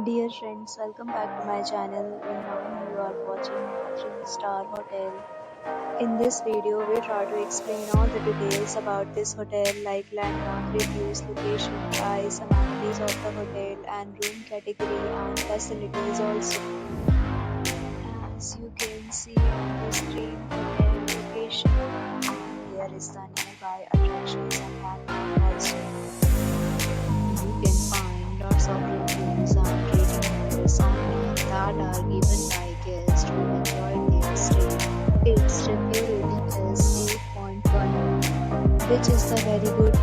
Dear friends, welcome back to my channel and now you are watching a 3-star hotel. In this video, we try to explain all the details about this hotel like landmark, reviews, location, price, amenities of the hotel and room category and facilities also. As you can see on the screen, hotel location and here is the nearby attractions and landmark also. You can find lots of reviews and rating numbers online that are given by guests who enjoyed their stay. Its review rating is 8.1, which is the very good.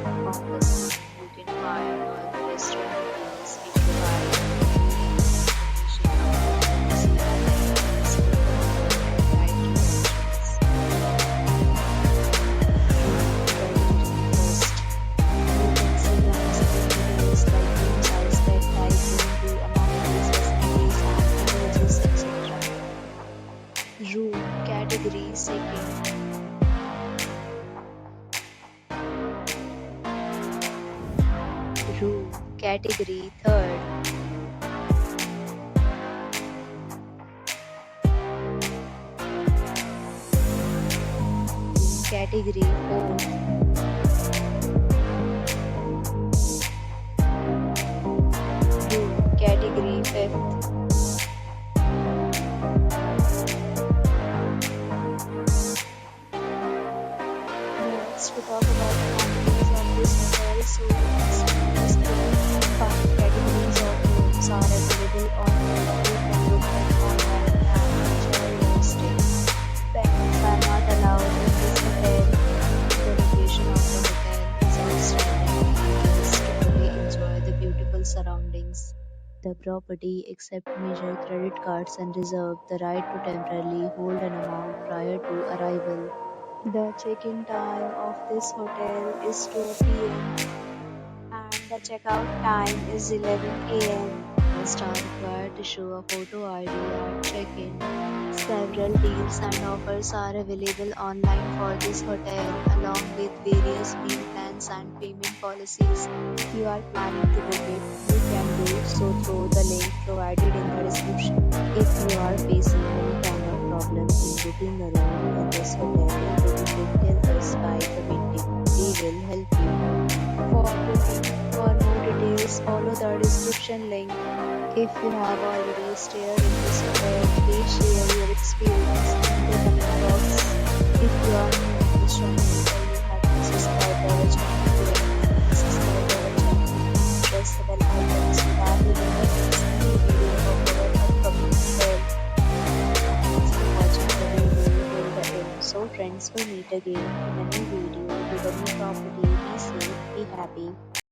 On the screen, you can find all the restaurant details which provide information about the restaurants, and guide directions. First, you can see on the screen details like room size, bed type, room view, amenities, facilities, and images, etc. Room category second. Room category third. Room category fourth. Room category fifth. Next, we talk about the amenities of this hotel. So, you can see on the screen, 5 categories of rooms are available online. You can book them online and enjoy your stay. Pets are not allowed in this hotel. The location of the hotel is outstanding and guests can really enjoy the beautiful surroundings. The property accepts major credit cards and reserves the right to temporarily hold an amount prior to arrival. The check-in time of this hotel is 2 p.m. and the checkout time is 11 a.m. Guests are required to show a photo ID at check-in. Several deals and offers are available online for this hotel, along with various meal plans and payment policies. If you are planning to book it, you can do so through the link provided in the description. If you are facing any kind of problem in booking a room in this hotel, then tell us by commenting. We will help you. For more details, follow the description link. If you have already stayed in this hotel, please share your experience in the comment box. If you are new to this channel or you have not subscribed our channel yet, please subscribe our channel and press the bell icon so that you will not miss any video of our upcoming hotel. Thanks for watching the video till the end. So friends, we'll meet again in a new video with a new property. Be safe, be happy.